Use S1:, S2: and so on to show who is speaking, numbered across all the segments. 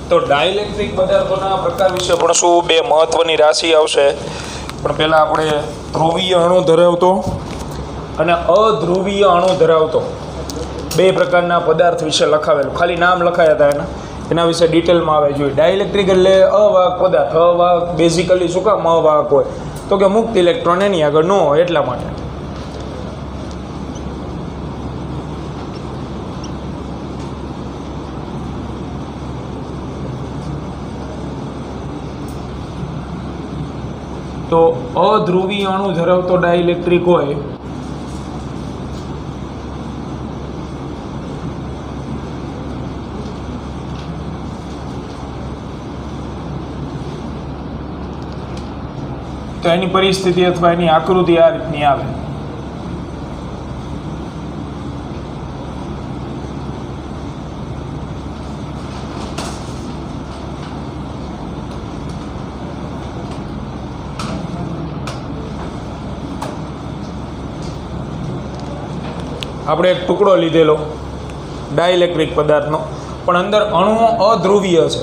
S1: तो डाइलेक्ट्रिक पदार्थों प्रकार विषे भणशुं। बे महत्वनी राशि आवशे, पण पहेला आपणे ध्रुवीय अणु धरावतो अने अध्रुवीय अणु धरावतो बे प्रकारना पदार्थ विषे लखावेલું। खाली नाम लखाया था एना विषे डिटेलमां आवे जोईए। डाइलेक्ट्रिक एटले अवाहक पदार्थ। अवाहक बेसिकली शुं काम अवाहक होय तो के मुक्त इलेक्ट्रॉन एनी आगळ न होय એટલા માટે। तो अध्रुवीय अणु धरावतो डाइलेक्ट्रिक होय तो एनी परिस्थिति अथवा एनी आकृति आ रीतनी आवे। આપણે એક ટુકડો લીધેલો ડાઇલેક્ટ્રિક પદાર્થનો, પણ અંદર અણુઓ અધ્રુવીય છે।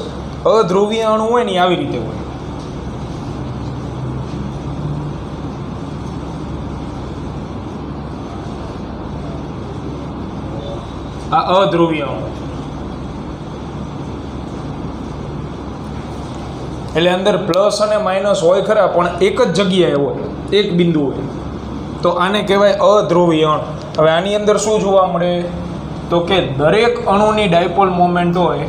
S1: અધ્રુવીય અણુ હોય ને આવી રીતે હોય। આ અધ્રુવીય અણુ એટલે અંદર પ્લસ અને માઇનસ હોય ખરા, પણ એક જ જગ્યાએ હોય, એક બિંદુ હોય, તો આને કહેવાય અધ્રુવીય અણુ। હવે આની અંદર શું જોવા મળે તો કે દરેક અણુની ડાયપોલ મોમેન્ટ હોય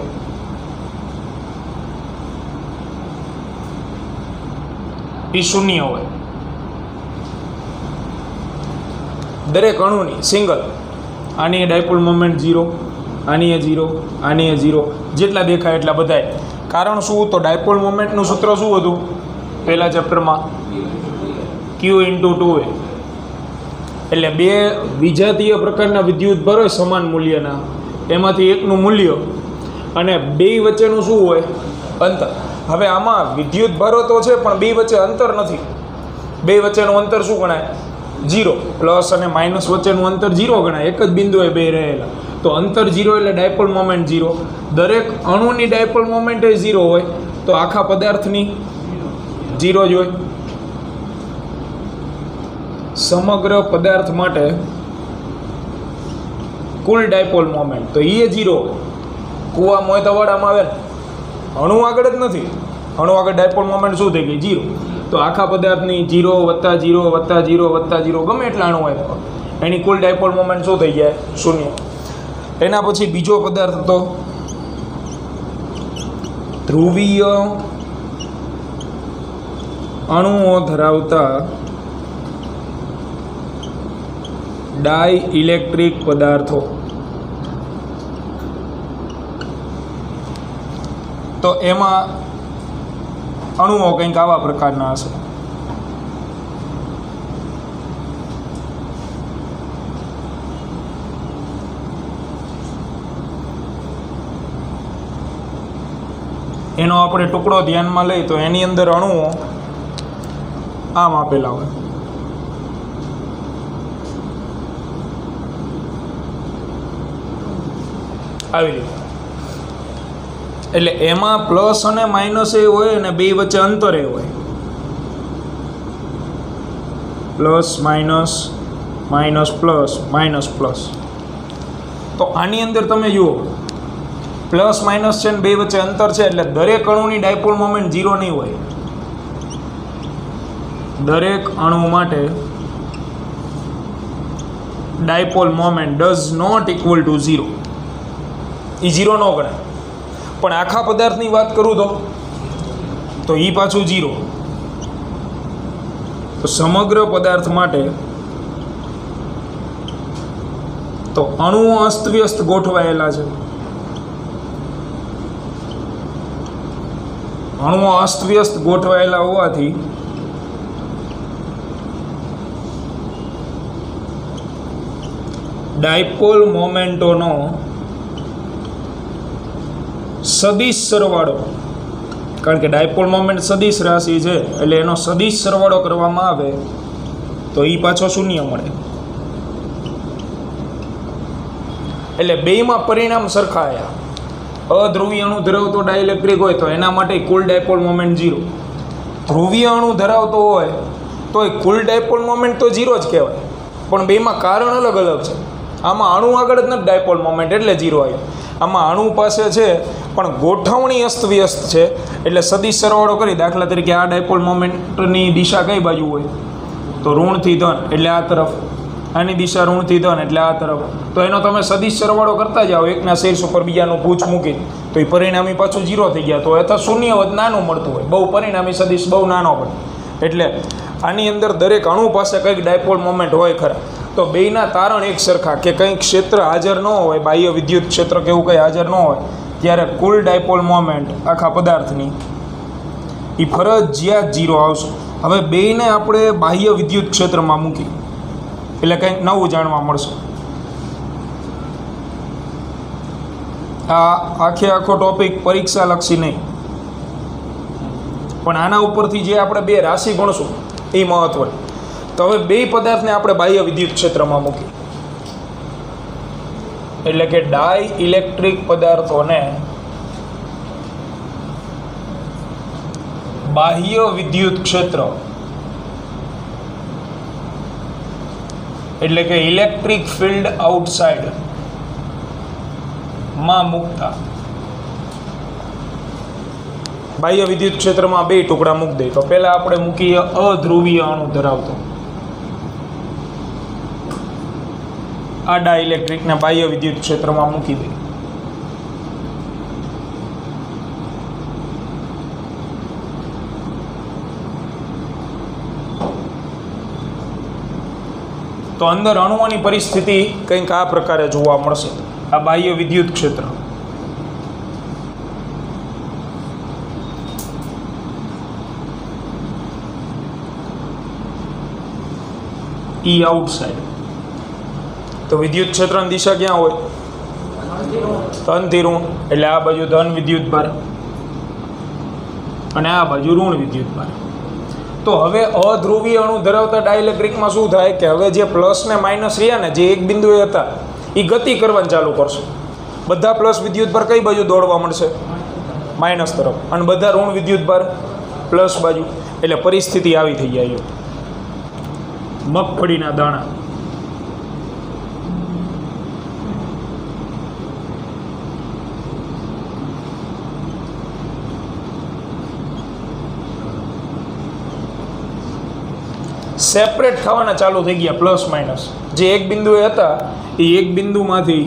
S1: એ શૂન્ય હોય। દરેક અણુની સિંગલ। આની ડાયપોલ મોમેન્ટ 0, આની 0, આની 0, જેટલા દેખાય એટલા બધાય। કારણ શું તો ડાયપોલ મોમેન્ટનું સૂત્ર શું હતું પહેલા ચેપ્ટરમાં? Q × 2A। એટલે બે વિજાતીય પ્રકારના વિદ્યુત ભાર હોય સમાન મૂલ્યના, એમાંથી એકનું મૂલ્ય અને બે વચ્ચેનું શું હોય? અંતર। હવે આમાં વિદ્યુત ભારો તો છે પણ બે વચ્ચે અંતર નથી। બે વચ્ચેનું અંતર શું ગણાય? 0। પ્લસ અને માઇનસ વચ્ચેનું અંતર 0 ગણાય। એક જ બિંદુએ બે રહેલા, તો અંતર 0 એટલે ડાયપોલ મોમેન્ટ 0। દરેક અણુની ડાયપોલ મોમેન્ટ એ 0 હોય, તો આખા પદાર્થની 0 જ હોય। समग्र पदार्थ माटे कुल डायपोल मोमेंट तो ये 0। कुआ मोय तो वाड़ामां आवे ने, अणु आगळ ज नथी, अणु आगळ डायपोल मोमेंट शुं थई गई? 0। तो आखा पदार्थनी 0 + 0 + 0 + 0 गमे एटला अणु आव्या, एनी कुल डायपोल मोमेंट शुं थई जाय? 0। एना पछी बीजो पदार्थ तो ध्रुवीय अणुओ धरावता डाई इलेक्ट्रिक पदार्थों। तो एमा अणुओ कंईक आवा प्रकारना हशे। एनो आपणे टुकड़ो ध्यानमां लई तो एनी अंदर अणुओ आम आपेला होय। એટલે એમાં પ્લસ અને માઇનસ એ હોય અને બે વચ્ચે અંતર એ હોય, plus minus, minus plus, minus plus. તો આની અંદર તમે જુઓ પ્લસ માઇનસ છે ને બે વચ્ચે અંતર છે, એટલે દરેક અણુની ડાયપોલ મોમેન્ટ 0 નહીં હોય। દરેક અણુ માટે dipole moment does not equal to 0। એ 0 ન ગણાય, પણ આખા પદાર્થની વાત કરું તો એ પાછું 0। તો સમગ્ર પદાર્થ માટે તો અણુઓ અસ્તવ્યસ્ત ગોઠવાયેલા છે। અણુઓ અસ્તવ્યસ્ત ગોઠવાયેલા હોવાથી ડાયપોલ મોમેન્ટોનો સદિશ સરવાળો, કારણ કે ડાયપોલ મોમેન્ટ સદિશ રાશિ છે એટલે એનો સદિશ સરવાળો કરવામાં આવે તો એ પાછો શૂન્ય મળે। એટલે બેયમાં પરિણામ સરખા આવ્યા। અધ્રુવીય અણુ ધરાવતો ડાઇલેક્ટ્રિક હોય તો એના માટે કુલ ડાયપોલ મોમેન્ટ 0. ધ્રુવીય અણુ ધરાવતો હોય તો એ કુલ ડાયપોલ મોમેન્ટ તો 0 જ કહેવાય, પણ બેમાં કારણ અલગ અલગ છે. આમાં અણુ આગળ જ નથી ડાયપોલ મોમેન્ટ એટલે 0 આવ્યો. આમાં અણુ પાસે છે પણ ગોઠવણી અસ્તવ્યસ્ત છે, એટલે સદિશ સરવાળો કરી દાખલા તરીકે આ ડાયપોલ મોમેન્ટની દિશા કઈ બાજુ હોય તો ઋણથી ધન એટલે આ તરફ, આની દિશા ઋણથી ધન એટલે આ તરફ. તો એનો તમે સદિશ સરવાળો કરતા જાઓ એકના શીર્ષ ઉપર બીજાનું પૂછ મૂકી તો એ પરિણામી પાછું 0 થઈ ગયા, તો અથવા શૂન્યવત નાનું મળતું હોય, બહુ પરિણામી સદિશ બહુ નાનો પડે. એટલે આની અંદર દરેક અણુ પાસે કંઈક ડાયપોલ મોમેન્ટ હોય ખરા. તો બેયના તારણ એક સરખા કે કંઈક ક્ષેત્ર હાજર ન હોય, બાહ્ય વિદ્યુત ક્ષેત્ર કે એવું કંઈ હાજર ન હોય, ત્યારે કુલ ડાયપોલ મોમેન્ટ આખા પદાર્થની એ ફરજિયાત 0 આવશે. હવે બેયને આપણે બાહ્ય વિદ્યુત ક્ષેત્રમાં મૂકી એટલે કંઈક નવું જાણવા મળશે. આ આખો ટોપિક પરીક્ષાલક્ષી નહીં, પણ આના ઉપરથી જે આપણે બે રાશિ ગણશું એ મહત્વની. તો હવે બે પદાર્થને આપણે બાહ્ય વિદ્યુત ક્ષેત્રમાં મૂકી એટલે કે ડાય ઇલેક્ટ્રિક પદાર્થોને બાહ્ય વિદ્યુત ક્ષેત્ર એટલે કે ઇલેક્ટ્રિક ફિલ્ડ આઉટસાઇડ માં મૂકતા બાહ્ય વિદ્યુત ક્ષેત્રમાં બે ટુકડા મૂકી દે. તો પહેલા આપણે મૂકીએ અધ્રુવીય અણુ ધરાવતો આ ડાઇલેક્ટ્રિકને બાહ્ય વિદ્યુત ક્ષેત્રમાં મૂકી દે. તો અંદર અણુઓની પરિસ્થિતિ કંઈક આ પ્રકારે જોવા મળશે. આ બાહ્ય વિદ્યુત ક્ષેત્ર ઈ આઉટસાઇડ. તો વિદ્યુત ક્ષેત્રની દિશા ક્યાં હોય? ધનથી ઋણ, એટલે આ બાજુ ધન વિદ્યુત ભાર અને આ બાજુ ઋણ વિદ્યુત ભાર. તો હવે અધ્રુવીય અણુ ધરાવતા ડાઇલેક્ટ્રિકમાં શું થાય કે હવે જે પ્લસ ને માઇનસ રહ્યા ને જે એક બિંદુએ હતા એ ગતિ કરવાનું ચાલુ કરશે. બધા પ્લસ વિદ્યુત ભાર કઈ બાજુ દોડવા મળશે? માઇનસ તરફ, અને બધા ઋણ વિદ્યુત ભાર પ્લસ બાજુ. એટલે પરિસ્થિતિ આવી થઈ જાય મગફળીના દાણા. સેપરેટ થવાના ચાલુ થઈ ગયા પ્લસ માઇનસ. જે એક બિંદુએ હતા એ એક બિંદુમાંથી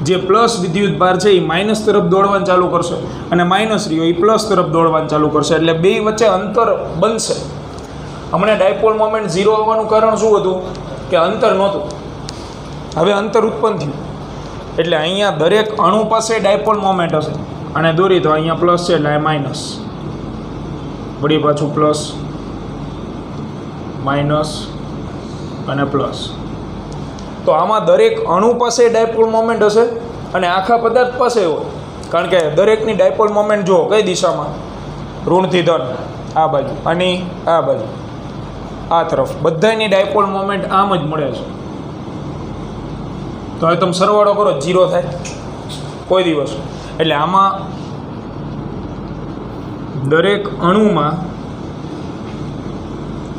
S1: જે પ્લસ વિદ્યુત ભાર છે એ માઇનસ તરફ દોડવાનું ચાલુ કરશે અને માઇનસ રહ્યો એ પ્લસ તરફ દોડવાનું ચાલુ કરશે. એટલે બે વચ્ચે અંતર બનશે. હમણાં ડાયપોલ મોમેન્ટ 0 આવવાનું કારણ શું હતું કે અંતર નહોતું, હવે અંતર ઉત્પન્ન થયું. એટલે અહીંયા દરેક અણુ પાસે ડાયપોલ મોમેન્ટ હશે અને દોરી તો અહીંયા પ્લસ છે એટલે માઇનસ, વળી પાછું પ્લસ માઇનસ અને પ્લસ. તો આમાં દરેક અણુ પાસે ડાયપોલ મોમેન્ટ હશે અને આખા પદાર્થ પાસે હોય, કારણ કે દરેકની ડાયપોલ મોમેન્ટ જો કઈ દિશામાં? ઋણથી ધન આ બાજુ અને આ બાજુ આ તરફ. બધાની ડાયપોલ મોમેન્ટ આમ જ મળે છે. તો હવે તમે સરવાળો કરો 0 થાય કોઈ દિવસ. એટલે આમાં દરેક અણુમાં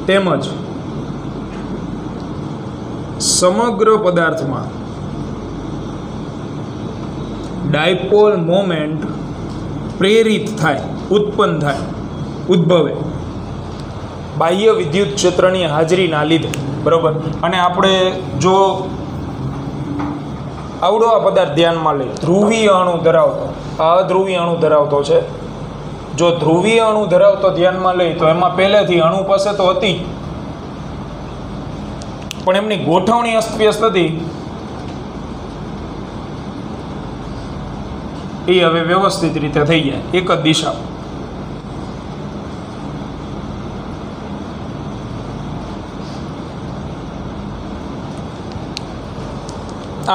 S1: તેમજ સમગ્ર પદાર્થમાં ડાયપોલ મોમેન્ટ પ્રેરિત થાય, ઉત્પન્ન થાય, ઉદ્ભવે બાહ્ય વિદ્યુત ક્ષેત્રની હાજરીના લીધે. બરાબર. અને આપણે જો આવડો આ પદાર્થ ધ્યાનમાં લઈએ, ધ્રુવીય અણુ ધરાવતો, અધ્રુવીય અણુ ધરાવતો છે. જો ધ્રુવીય અણુ ધરાવતો ધ્યાનમાં લઈએ તો એમાં પહેલેથી અણુ પાસે તો હતી પણ એમની ગોઠવણી અસ્તવ્યસ્ત હતી. એ હવે વ્યવસ્થિત રીતે થઈ જાય એક જ દિશા.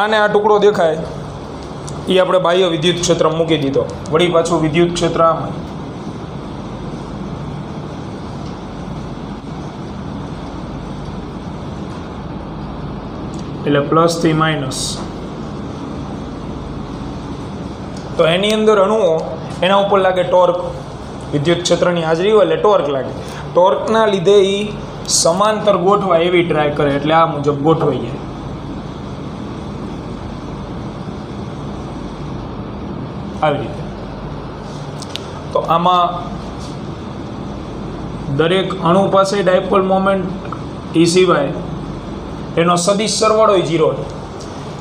S1: આને આ ટુકડો દેખાય એ આપણે બાહ્ય વિદ્યુત ક્ષેત્ર મૂકી દીધો. વળી પાછું વિદ્યુત ક્ષેત્ર આમ, એટલે પ્લસ થી માઇનસ તો એની અંદર અણુઓ એના ઉપર લાગે ટોર્ક, વિદ્યુત ક્ષેત્રની હાજરી હોય એટલે ટોર્ક લાગે. ટોર્કના લીધે એ સમાંતર ગોઠવાય એવી ટ્રાય કરે એટલે આ મુજબ ગોઠવાઈ જાય. આવી રીતે. તો આમાં દરેક અણુ પાસે ડાયપોલ મોમેન્ટ એ સિવાય એનો સદિશ સરવાળો 0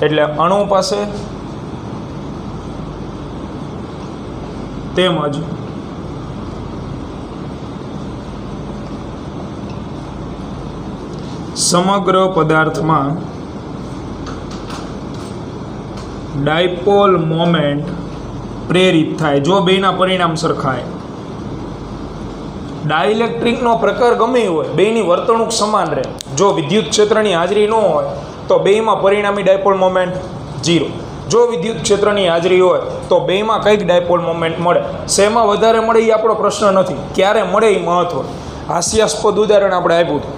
S1: એટલે અણુ પાસે તેમજ સમગ્ર પદાર્થમાં ડાયપોલ મોમેન્ટ પ્રેરિત થાય જો બેના પરિણામ સરખાય. ડાઇલેક્ટ્રિકનો પ્રકાર ગમે હોય, બેની વર્તણૂક સમાન રહે. જો વિદ્યુત ક્ષેત્રની હાજરી ન હોય તો બેમાં પરિણામી ડાયપોલ મોમેન્ટ 0. જો વિદ્યુત ક્ષેત્રની હાજરી હોય તો બેમાં કંઈક ડાયપોલ મોમેન્ટ મળે. શેમાં વધારે મળે એ આપણો પ્રશ્ન નથી, ક્યારે મળે એ મહત્વ. હાસ્યાસ્પદ ઉદાહરણ આપણે આપ્યું હતું.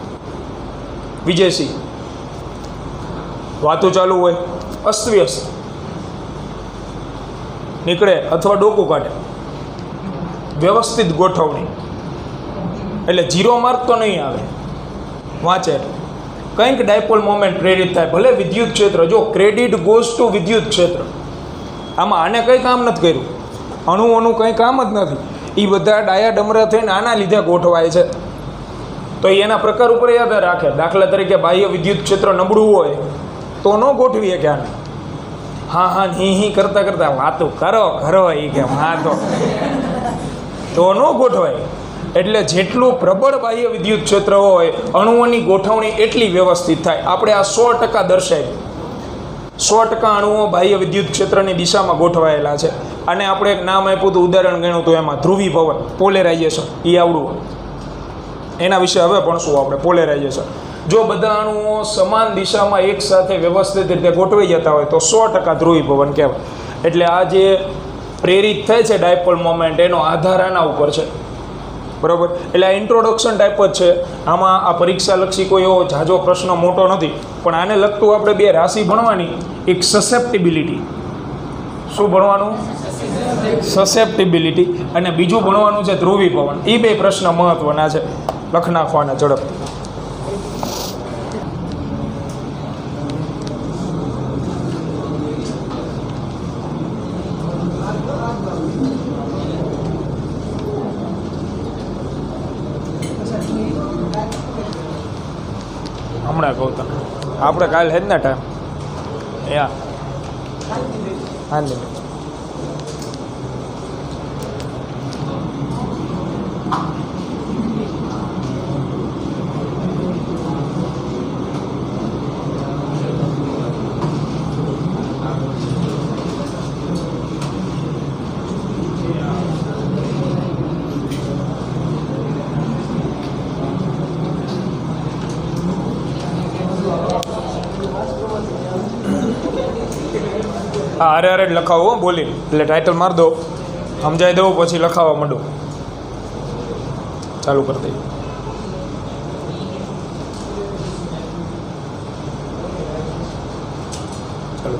S1: વિજયસિંહ વાતો ચાલુ હોય, અસ્તવ્યસ્ત નીકળે અથવા ડોકું કાઢે, વ્યવસ્થિત ગોઠવણી એટલે 0 માર્ક તો નહીં આવે. વાંચે કંઈક ડાયપોલ મોમેન્ટ પ્રેરિત થાય, ભલે વિદ્યુત ક્ષેત્ર. જો ક્રેડિટ ગોઝ ટુ વિદ્યુત ક્ષેત્ર. આમાં આને કંઈ કામ નથી કર્યું, અણુઓનું કંઈ કામ જ નથી. એ બધા ડાયા ડમરા થઈને આના લીધે ગોઠવાય છે. તો એના પ્રકાર ઉપર યાદ રાખે. દાખલા તરીકે બાહ્ય વિદ્યુત ક્ષેત્ર નબળું હોય તો ન ગોઠવીએ કે આને હા હી કરતા કરતા વાતો કરો એ કે હા તો ન ગોઠવાય. એટલે જેટલું પ્રબળ બાહ્ય વિદ્યુત ક્ષેત્ર હોય અણુઓની ગોઠવણી એટલી વ્યવસ્થિત થાય. આપણે આ 100% દર્શાવી. 100% અણુઓ બાહ્ય વિદ્યુત ક્ષેત્રની દિશામાં ગોઠવાયેલા છે. અને આપણે એક નામ આપ્યું હતું, ઉદાહરણ ગણ્યું હતું એમાં ધ્રુવીભવન, પોલેરાઇઝેશન. એ આવડું, એના વિશે હવે ભણશું આપણે. પોલેરાઇઝેશન જો બધા અણુઓ સમાન દિશામાં એક સાથે વ્યવસ્થિત રીતે ગોઠવાઈ જતા હોય તો 100% ધ્રુવીભવન કહેવાય. એટલે આ જે પ્રેરિત થાય છે ડાયપોલ મોમેન્ટ એનો આધાર આના ઉપર છે. બરાબર. એટલે આ ઇન્ટ્રોડક્શન ટાઈપ જ છે. આમાં આ પરીક્ષાલક્ષી કોઈ એવો ઝાઝો પ્રશ્ન મોટો નથી, પણ આને લગતું આપણે 2 રાશિ ભણવાની. એક સસેપ્ટિબિલિટી. શું ભણવાનું? સસેપ્ટિબિલિટી. અને બીજું ભણવાનું છે ધ્રુવીભવન. એ 2 પ્રશ્ન મહત્વના છે, લખ નાખવાના ઝડપથી. હમણાં કહું તને, આપણે કાલે હેજ ના ટાઈમ હા અરે લખાવો બોલી એટલે ટાઇટલ માર દો, સમજાઈ દઉં, પછી લખાવા માંડો. ચાલુ કરી દઈએ. ચાલો,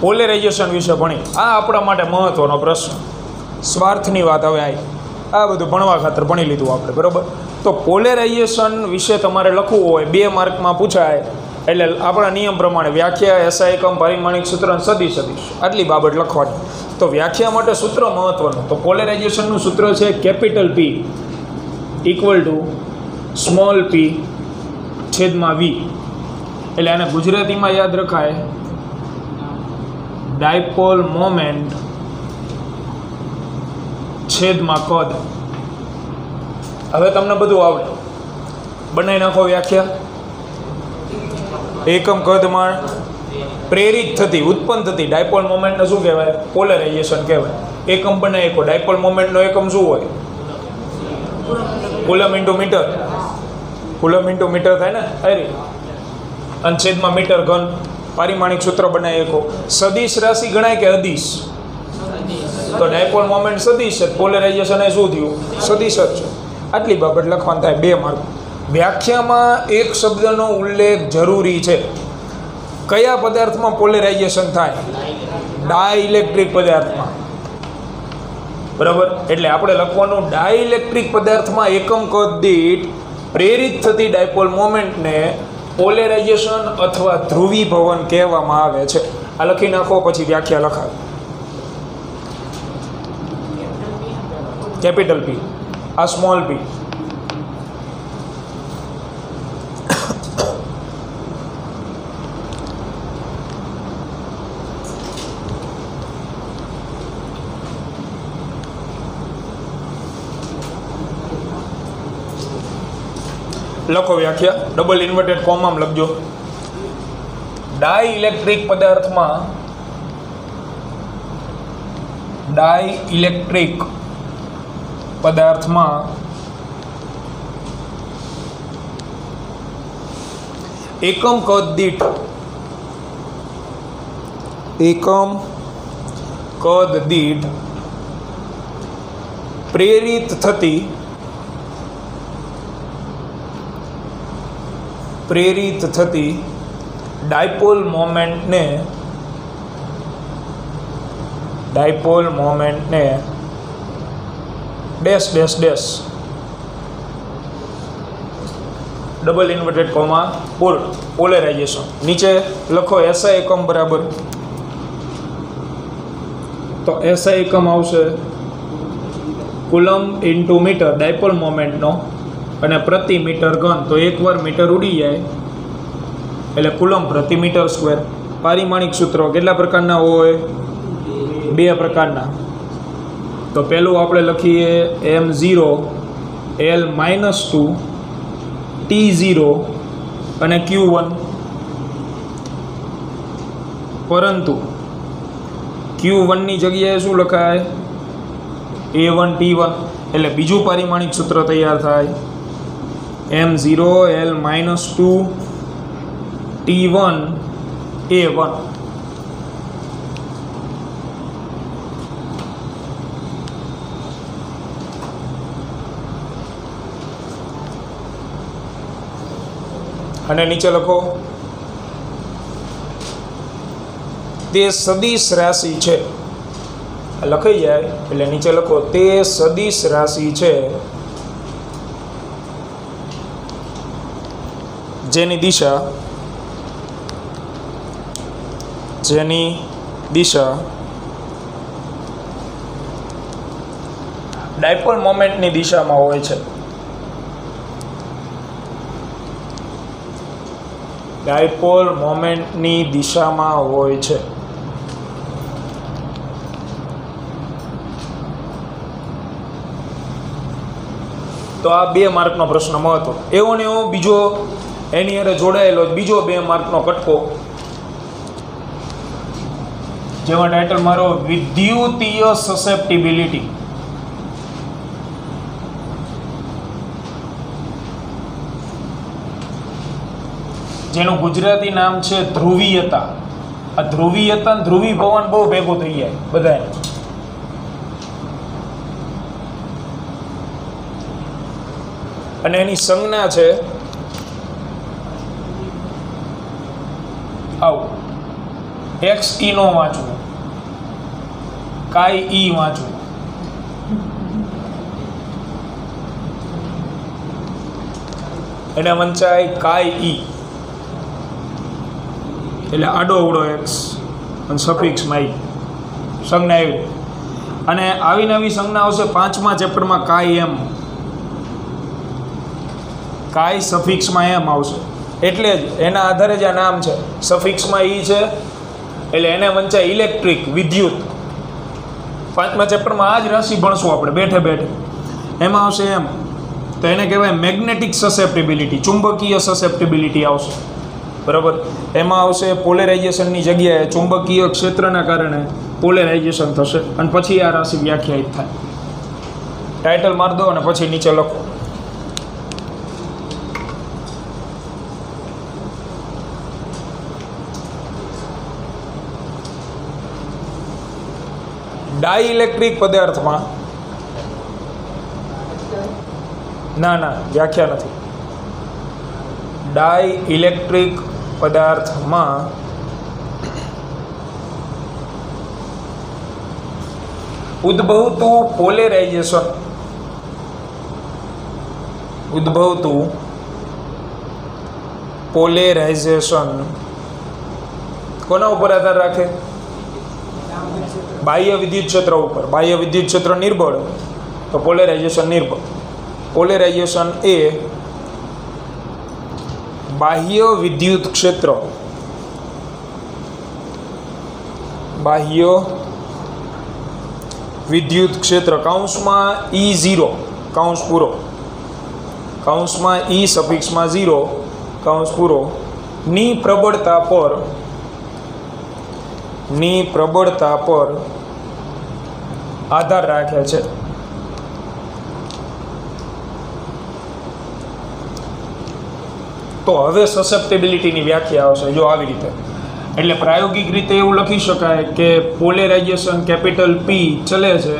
S1: પોલેરાઇઝેશન વિશે ભણી. આ આપણા માટે મહત્વનો પ્રશ્ન. સ્વાર્થની વાત હવે આવી. આ બધું ભણવા ખાતર ભણી લીધું આપણે, બરાબર. તો પોલેરાઇઝેશન વિશે તમારે લખવું હોય 2 માર્કમાં પૂછાય. એટલે આપણા નિયમ પ્રમાણે વ્યાખ્યા, એસઆઈ એકમ, પારિમાણિક સૂત્ર અને સદિશ આટલી બાબત લખવાની. તો વ્યાખ્યા માટે સૂત્ર મહત્વનું. તો પોલેરાઇઝેશનનું સૂત્ર છે capital P equal to small p છેદમાં v. એટલે આને ગુજરાતીમાં યાદ રખાય ડાયપોલ મોમેન્ટ છેદમાં કદ. હવે તમને બધું આવડે, બનાવી નાખો વ્યાખ્યા. એકમ કદમાં પ્રેરિત થતી, ઉત્પન્ન થતી ડાયપોલ મોમેન્ટને શું કહેવાય? પોલેરાઇઝેશન કહેવાય. એકમ બનાવી શકો. ડાયપોલ મોમેન્ટનો એકમ શું હોય? Coulomb into metre. Coulomb into metre થાય ને, અરે અને છેદમાં મીટર ઘન. પારિમાણિક સૂત્ર બનાવી શકો. સદિશ રાશિ ગણાય કે અદિશ? તો ડાયપોલ મોમેન્ટ સદિશ છે, પોલેરાઇઝેશન એ શું થયું? સદિશ જ છે. આટલી બાબત લખવાનું થાય 2 માર્ક. વ્યાખ્યામાં એક શબ્દનો ઉલ્લેખ જરૂરી છે. કયા પદાર્થમાં પોલેરાઇઝેશન થાય? ડાઇલેક્ટ્રિક પદાર્થમાં, બરાબર. એટલે આપણે લખવાનું ડાઇલેક્ટ્રિક પદાર્થમાં એકમ કદ દીઠ પ્રેરિત થતી ડાયપોલ મોમેન્ટને પોલેરાઇઝેશન અથવા ધ્રુવીભવન કહેવામાં આવે છે. આ લખી નાખો, પછી વ્યાખ્યા લખાવો. કેપિટલ પી, આ સ્મોલ પી. લખો વ્યાખ્યા, ડબલ ઇન્વર્ટેડ કોમામાં લખજો. ડાઇલેક્ટ્રિક પદાર્થમાં એકમ કદ દીઠ પ્રેરિત થતી ડાયપોલ મોમેન્ટને dash dash dash double inverted comma polarisation. નીચે લખો એસઆઈ એકમ બરાબર. તો એસઆઈ એકમ આવશે કુલમ ઇન્ટુ મીટર ડાયપોલ મોમેન્ટનો, અને પ્રતિ મીટર ઘન. તો એકવાર મીટર ઉડી જાય એટલે કુલમ પ્રતિ મીટર સ્ક્વેર. પારિમાણિક સૂત્રો કેટલા પ્રકારના હોય? 2 પ્રકારના. તો પહેલું આપણે લખીએ m0 L-2 T0 અને Q1. પરંતુ Q1 ની જગ્યાએ શું લખાય? A1 T1. એટલે બીજું પારિમાણિક સૂત્ર તૈયાર થાય m0 L-2 T1 A1. અને નીચે લખો તે સદિશ રાશિ છે. લખાઈ જાય એટલે નીચે લખો તે સદિશ રાશિ છે જેની દિશા ડાયપોલ મોમેન્ટની દિશામાં હોય છે. ડાયપોલ મોમેન્ટની દિશામાં હોય છે. તો આ 2 માર્કનો પ્રશ્ન મહત્વ. એવો ને એવો બીજો એની હારે જોડાયેલો બીજો 2 માર્કનો કટકો, જેમાં ટાઇટલ મારો વિદ્યુતીય સસેપ્ટિબિલિટી. જેનું ગુજરાતી નામ છે ધ્રુવીયતા. આ ધ્રુવીયતા અને ધ્રુવીભવન બહુ ભેગું થઈ જાય બધાને. અને એની સંજ્ઞા છે આવું XE નો વાંચવું, કાઈ ઈ વાંચવું. એને વંચાય કાઈ ઈ એટલે આડો અવળો એક્સ અને સફિક્સમાં ઈ સંજ્ઞા એવી. અને આવી નવી સંજ્ઞા આવશે 5મા ચેપ્ટરમાં કાઈ એમ, કાઈ સફિક્સમાં એમ આવશે. એટલે જ એના આધારે જ આ નામ છે. સફિક્સમાં ઈ છે એટલે એને વંચાય ઇલેક્ટ્રિક, વિદ્યુત. 5મા ચેપ્ટરમાં આ જ રાશિ ભણશું આપણે બેઠે બેઠે. એમાં આવશે એમ, તો એને કહેવાય મેગ્નેટિક સસેપ્ટિબિલિટી, ચુંબકીય સસેપ્ટિબિલિટી આવશે. બરાબર. એમાં આવશે પોલેરાઇઝેશનની જગ્યાએ ચુંબકીય ક્ષેત્રના કારણે પોલેરાઇઝેશન થશે, અને પછી આ રાશિ વ્યાખ્યાયિત થાય. ટાઇટલ માર દો અને પછી નીચે લખો. ડાઇલેક્ટ્રિક પદાર્થમાં ના વ્યાખ્યા નથી. ડાઇલેક્ટ્રિક પદાર્થમાં ઉદ્ભવતું પોલેરાઇઝેશન, ઉદ્ભવતું પોલેરાઇઝેશન કોના ઉપર આધાર રાખે? બાહ્ય વિદ્યુત ક્ષેત્ર ઉપર. બાહ્ય વિદ્યુત ક્ષેત્ર નિર્બળ તો પોલેરાઇઝેશન નિર્બળ. પોલેરાઇઝેશન એ બાહ્ય વિદ્યુત ક્ષેત્ર, બાહ્ય વિદ્યુત ક્ષેત્ર કૌંસમાં E0 કૌંસ પૂરો, કૌંસમાં E સફિક્સમાં 0 કૌંસ પૂરો ની પ્રબળતા પર આધાર રાખે છે. તો હવે સસેપ્ટેબિલિટીની વ્યાખ્યા આવશે જો આવી રીતે. એટલે પ્રાયોગિક રીતે એવું લખી શકાય કે પોલેરાઇઝેશન કેપિટલ P ચલે છે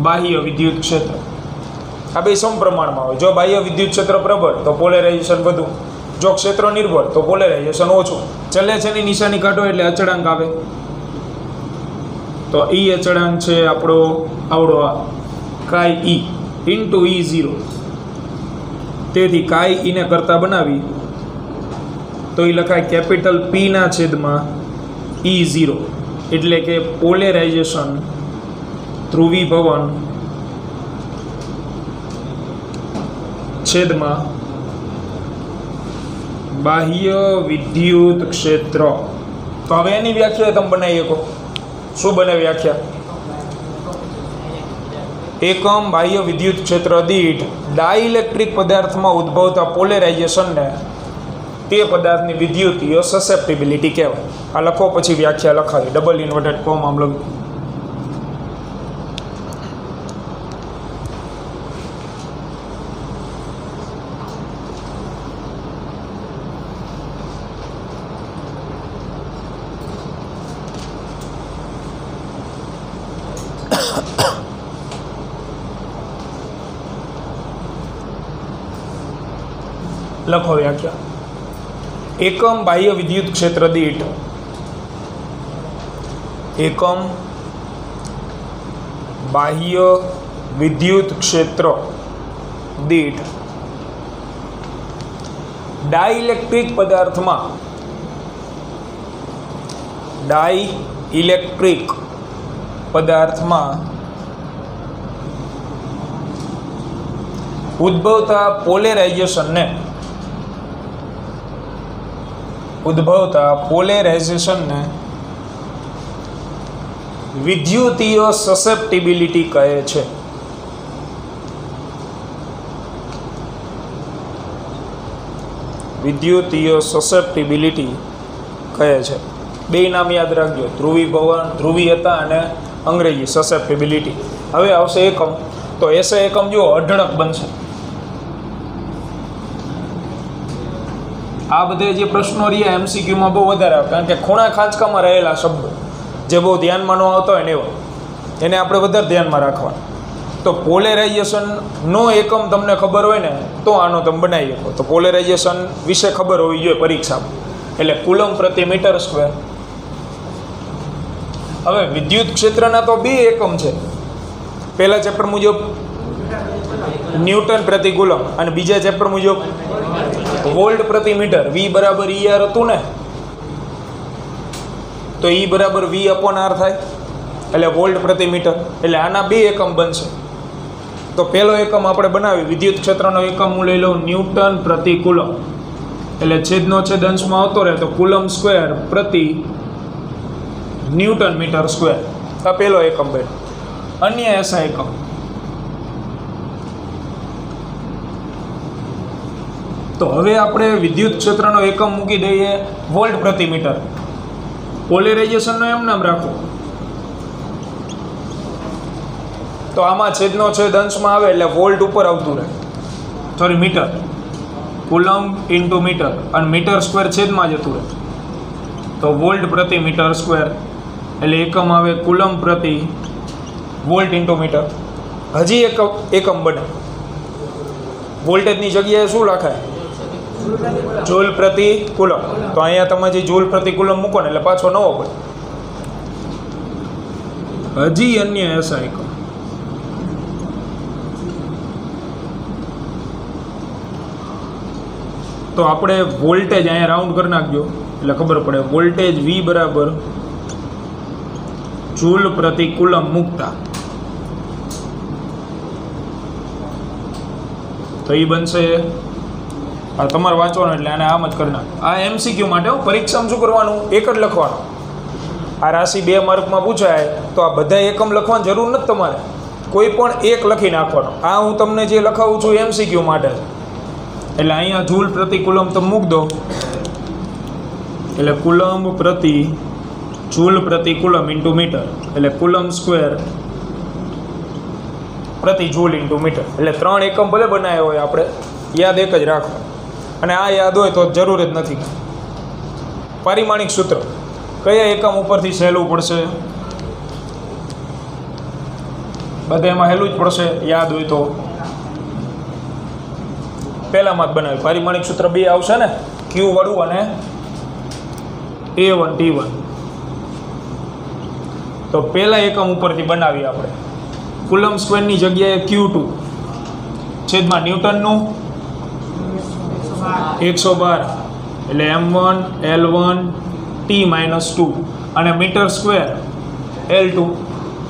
S1: બાહ્ય વિદ્યુત ક્ષેત્ર. આ બે સમપ્રમાણમાં હોય. જો બાહ્ય વિદ્યુત ક્ષેત્ર પ્રબળ તો પોલેરાઇઝેશન વધુ, જો ક્ષેત્ર નિર્બળ તો પોલેરાઇઝેશન ઓછું. ચલે છે ની નિશાની કાઢો એટલે અચળાંક આવે. તો E અચળાંક છે આપણો આવડો કાઈ E ઇન્ટુ E0. તેથી કાઈ E ને કરતા બનાવી તો એ લખાય કેપિટલ P ના છેદમાં E0. એટલે કે પોલેરાઇઝેશન ધ્રુવીભવન છેદમાં બાહ્ય વિદ્યુત ક્ષેત્ર. તો હવે એની વ્યાખ્યા તમે બનાવી શકો. શું બને વ્યાખ્યા? એકમ બાહ્ય વિદ્યુત ક્ષેત્ર દીઠ ડાઇલેક્ટ્રિક પદાર્થમાં ઉદ્ભવતા પોલેરાઇઝેશનને તે પદાર્થની વિદ્યુતીય સસેપ્ટિબિલિટી કહેવાય. આ લખો પછી વ્યાખ્યા લખાવી. ડબલ ઇન્વર્ટેડ કોમામાં લખી. લખો વ્યાખ્યા. એકમ બાહ્ય વિદ્યુત ક્ષેત્ર દીઠ, એકમ બાહ્ય વિદ્યુત ક્ષેત્ર દીઠ ડાઇલેક્ટ્રિક પદાર્થમાં, ડાઇલેક્ટ્રિક પદાર્થમાં ઉદ્ભવતા પોલેરાઇઝેશનને વિદ્યુતીય સસેપ્ટિબિલિટી કહે છે. વિદ્યુતીય સસેપ્ટિબિલિટી કહે છે. બે નામ યાદ રાખજો, ધ્રુવીયતા અને અંગ્રેજી સસેપ્ટિબિલિટી. હવે આવશે એકમ. તો એસે એકમ જો અઢળક બનશે. આ બધે જે પ્રશ્નો રહ્યા MCQમાં બહુ વધારે આવે, કારણ કે ખૂણા ખાંચકામાં રહેલા શબ્દો જે બહુ ધ્યાનમાં ન આવતા હોય ને એવા, એને આપણે વધારે ધ્યાનમાં રાખવા. તો પોલેરાઇઝેશનનો એકમ તમને ખબર હોય ને તો આનો તમે બનાવી શકો. તો પોલેરાઇઝેશન વિશે ખબર હોવી જોઈએ પરીક્ષામાં. એટલે કુલમ પ્રતિ મીટર સ્ક્વેર. હવે વિદ્યુત ક્ષેત્રના તો બે એકમ છે. પહેલા ચેપ્ટર મુજબ ન્યૂટન પ્રતિ કુલમ અને બીજા ચેપ્ટર મુજબ વોલ્ટ પ્રતિ મીટર. V બરાબર ER હતું ને, તો E બરાબર V અપોન R થાય, એટલે વોલ્ટ પ્રતિ મીટર. એટલે આના બે એકમ બનશે. તો પહેલો એકમ આપણે બનાવી, વિદ્યુત ક્ષેત્રનો એકમ હું લઈ લઉં ન્યૂટન પ્રતિ કુલમ. એટલે છેદનો છેદ અંશમાં આવતો રહે તો કુલમ સ્ક્વેર પ્રતિ ન્યૂટન મીટર સ્ક્વેર. આ પહેલો એકમ બને. અન્ય એસા એકમ તો હવે આપણે વિદ્યુત ક્ષેત્રનો એકમ મૂકી દઈએ વોલ્ટ પ્રતિ મીટર. પોલેરાઇઝેશનનો એમ નામ રાખો. તો આમાં છેદનો છેદ અંશમાં આવે એટલે વોલ્ટ ઉપર આવતું રહે, sorry metre. Coulomb into metre અને મીટર સ્ક્વેર છેદમાં જતું રહે તો વોલ્ટ પ્રતિ મીટર સ્ક્વેર. એટલે એકમ આવે કુલમ પ્રતિ વોલ્ટ ઇન્ટુ મીટર. હજી એક એકમ બને. વોલ્ટેજની જગ્યાએ શું લખાય? જૂલ પ્રતિ કુલમ. તો અહીંયા તમે જે જૂલ પ્રતિ કુલમ મૂકો ને એટલે પાછો નવો પડે. હજી અન્ય એસઆઈ એકમ. તો આપણે વોલ્ટેજ અહીંયા રાઉન્ડ કરી નાખજો એટલે ખબર પડે. વોલ્ટેજ V બરાબર જૂલ પ્રતિ કુલમ મૂકતા તો એ બનશે, આ તમારે વાંચવાનું એટલે આને આમ જ કરી નાખ. આ MCQ માટે પરીક્ષામાં શું કરવાનું, એક જ લખવાનું. આ રાશિ 2 માર્કમાં પૂછાય તો આ બધા એકમ લખવાની જરૂર નથી તમારે, કોઈ પણ એક લખી નાખવાનો. આ હું તમને જે લખાવું છું MCQ માટે છે. એટલે અહીંયા જૂલ પ્રતિ કુલમ તમે મૂક દો એટલે કુલમ પ્રતિ જૂલ પ્રતિ કુલમ ઇન્ટુ મીટર એટલે કુલમ સ્ક્વેર પ્રતિ જૂલ ઇન્ટુ મીટર. એટલે 3 એકમ ભલે બનાવ્યા હોય આપણે યાદ એક જ રાખો, અને આ યાદ હોય તો જરૂર જ નથી. પારિમાણિક સૂત્ર કયા એકમ ઉપરથી સહેલું પડશે, બધા એમાં સહેલું જ પડશે યાદ હોય તો. પહેલામાં જ બનાવ્યું પારિમાણિક સૂત્ર 2 આવશે ને, Q વાળું અને A1 T1. તો પહેલા એકમ ઉપરથી બનાવીએ આપણે. કુલમ સ્ક્વેરની જગ્યાએ Q2 છેદમાં ન્યૂટનનું 112 એટલે M1 L1 T-2 અને મીટર સ્ક્વેર L2.